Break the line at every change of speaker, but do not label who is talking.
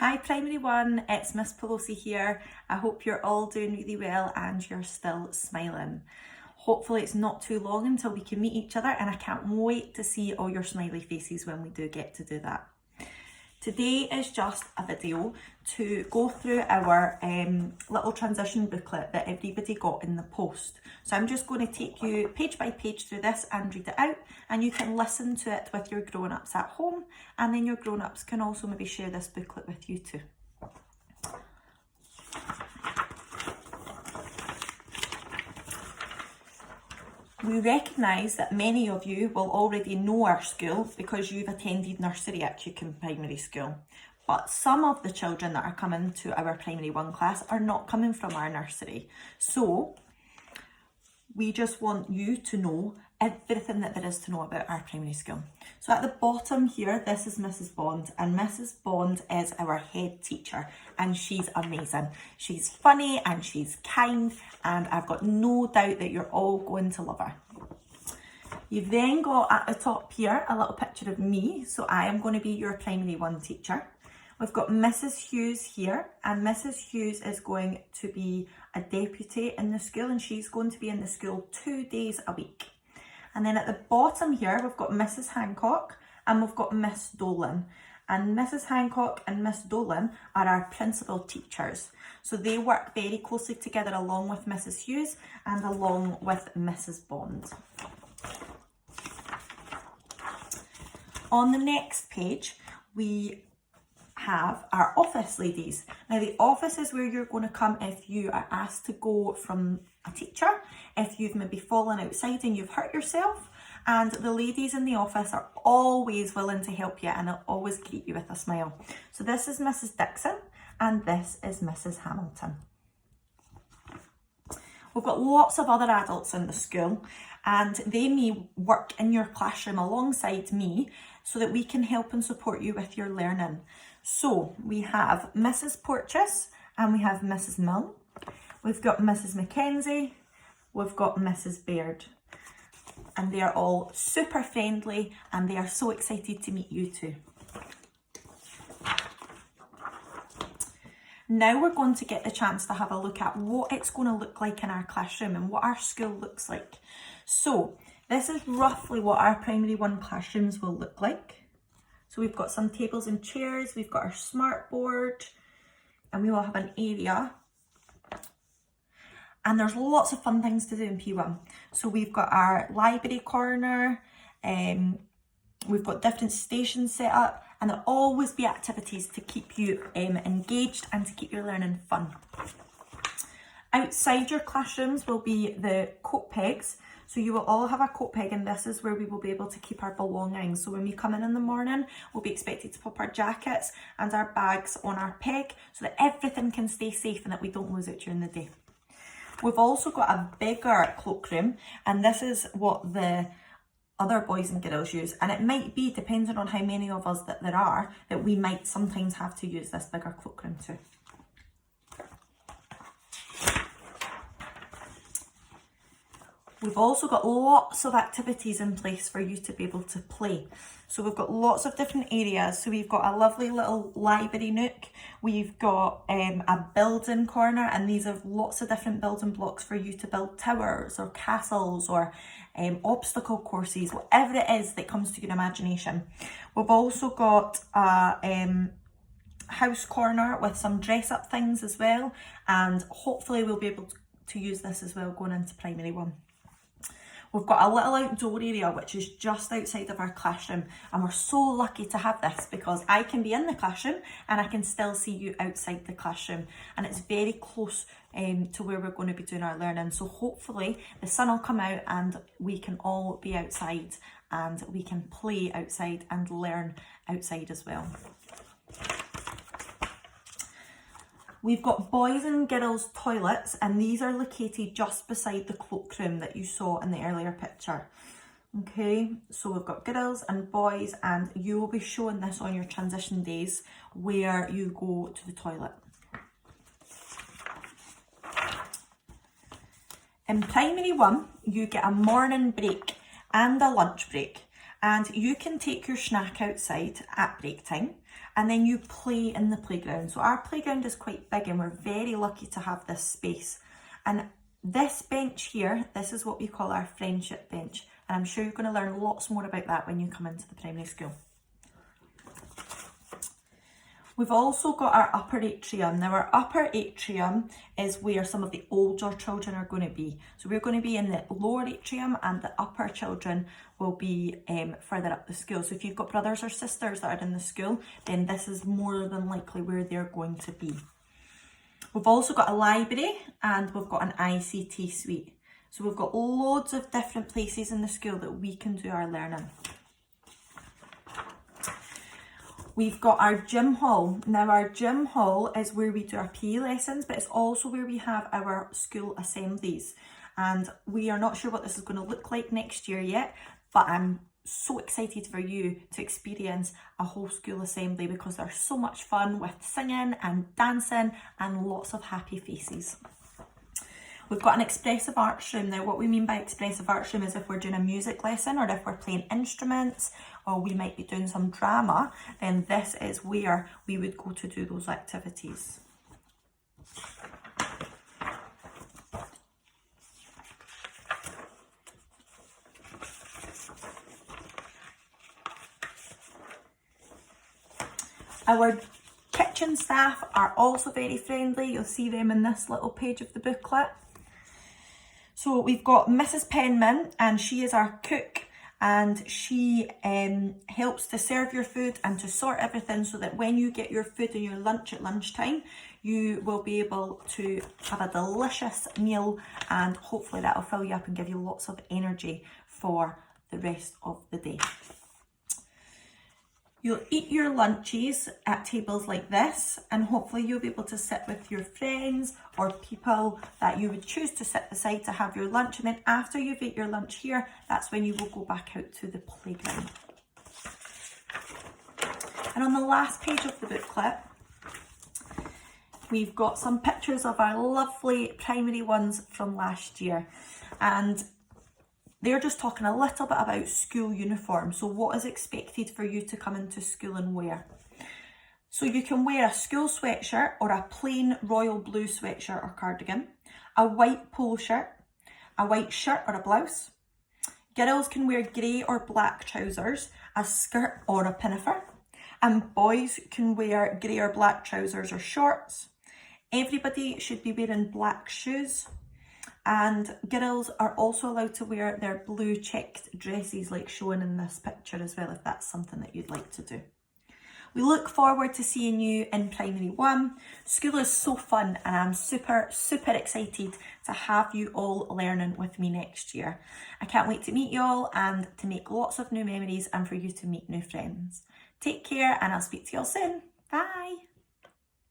Hi Primary 1, it's Miss Pelosi here. I hope you're all doing really well and you're still smiling. Hopefully it's not too long until we can meet each other, and I can't wait to see all your smiley faces when we do get to do that. Today is just a video to go through our little transition booklet that everybody got in the post. So I'm just going to take you page by page through this and read it out, and you can listen to it with your grown-ups at home, and then your grown-ups can also maybe share this booklet with you too. We recognise that many of you will already know our school because you've attended nursery at Cucumber Primary School. But some of the children that are coming to our Primary 1 class are not coming from our nursery. So we just want you to know everything that there is to know about our primary school. So at the bottom here, this is Mrs. Bond, and Mrs. Bond is our head teacher, and she's amazing. She's funny and she's kind, and I've got no doubt that you're all going to love her. You've then got at the top here a little picture of me, so I am going to be your Primary 1 teacher. We've got Mrs. Hughes here, and Mrs. Hughes is going to be a deputy in the school, and she's going to be in the school 2 days a week. And then at the bottom here, we've got Mrs. Hancock and we've got Miss Dolan. And Mrs. Hancock and Miss Dolan are our principal teachers. So they work very closely together along with Mrs. Hughes and along with Mrs. Bond. On the next page, we have our office ladies. Now the office is where you're going to come if you are asked to go from a teacher, if you've maybe fallen outside and you've hurt yourself, and the ladies in the office are always willing to help you and they'll always greet you with a smile. So this is Mrs. Dixon and this is Mrs. Hamilton. We've got lots of other adults in the school, and they may work in your classroom alongside me so that we can help and support you with your learning. So we have Mrs. Porteous and we have Mrs. Milne. We've got Mrs. Mackenzie, we've got Mrs. Baird, and they are all super friendly and they are so excited to meet you too. Now we're going to get the chance to have a look at what it's going to look like in our classroom and what our school looks like. So this is roughly what our Primary 1 classrooms will look like. So we've got some tables and chairs, we've got our smart board, and we will have an area. And there's lots of fun things to do in P1. So we've got our library corner, we've got different stations set up, and there'll always be activities to keep you engaged and to keep your learning fun. Outside your classrooms will be the coat pegs. So you will all have a coat peg, and this is where we will be able to keep our belongings. So when we come in the morning, we'll be expected to pop our jackets and our bags on our peg so that everything can stay safe and that we don't lose it during the day. We've also got a bigger cloakroom, and this is what the other boys and girls use, and it might be, depending on how many of us that there are, that we might sometimes have to use this bigger cloakroom too. We've also got lots of activities in place for you to be able to play. So we've got lots of different areas. So we've got a lovely little library nook. We've got a building corner, and these are lots of different building blocks for you to build towers or castles or obstacle courses, whatever it is that comes to your imagination. We've also got a house corner with some dress up things as well, and hopefully we'll be able to use this as well going into Primary 1. We've got a little outdoor area which is just outside of our classroom, and we're so lucky to have this because I can be in the classroom and I can still see you outside the classroom, and it's very close to where we're going to be doing our learning. So hopefully the sun will come out and we can all be outside and we can play outside and learn outside as well. We've got boys and girls toilets, and these are located just beside the cloakroom that you saw in the earlier picture. Okay, so we've got girls and boys, and you will be showing this on your transition days where you go to the toilet. In Primary 1, you get a morning break and a lunch break. And you can take your snack outside at break time and then you play in the playground. So our playground is quite big and we're very lucky to have this space. And this bench here, this is what we call our friendship bench. And I'm sure you're going to learn lots more about that when you come into the primary school. We've also got our upper atrium. Now our upper atrium is where some of the older children are going to be. So we're going to be in the lower atrium and the upper children will be further up the school. So if you've got brothers or sisters that are in the school, then this is more than likely where they're going to be. We've also got a library and we've got an ICT suite. So we've got loads of different places in the school that we can do our learning. We've got our gym hall. Now our gym hall is where we do our PE lessons, but it's also where we have our school assemblies. And we are not sure what this is going to look like next year yet, but I'm so excited for you to experience a whole school assembly because they're so much fun with singing and dancing and lots of happy faces. We've got an expressive arts room. Now what we mean by expressive arts room is if we're doing a music lesson or if we're playing instruments or we might be doing some drama, then this is where we would go to do those activities. Our kitchen staff are also very friendly. You'll see them in this little page of the booklet. So we've got Mrs. Penman and she is our cook and she helps to serve your food and to sort everything so that when you get your food and your lunch at lunchtime, you will be able to have a delicious meal and hopefully that will fill you up and give you lots of energy for the rest of the day. You'll eat your lunches at tables like this and hopefully you'll be able to sit with your friends or people that you would choose to sit beside to have your lunch, and then after you've ate your lunch here, that's when you will go back out to the playground. And on the last page of the booklet, we've got some pictures of our lovely primary ones from last year, and they're just talking a little bit about school uniform. So what is expected for you to come into school and wear? So you can wear a school sweatshirt or a plain royal blue sweatshirt or cardigan, a white polo shirt, a white shirt or a blouse. Girls can wear grey or black trousers, a skirt or a pinafore, and boys can wear grey or black trousers or shorts. Everybody should be wearing black shoes. And girls are also allowed to wear their blue checked dresses like shown in this picture as well, if that's something that you'd like to do. We look forward to seeing you in primary 1. School is so fun and I'm super excited to have you all learning with me next year. I can't wait to meet you all and to make lots of new memories and for you to meet new friends. Take care and I'll speak to you all soon. Bye.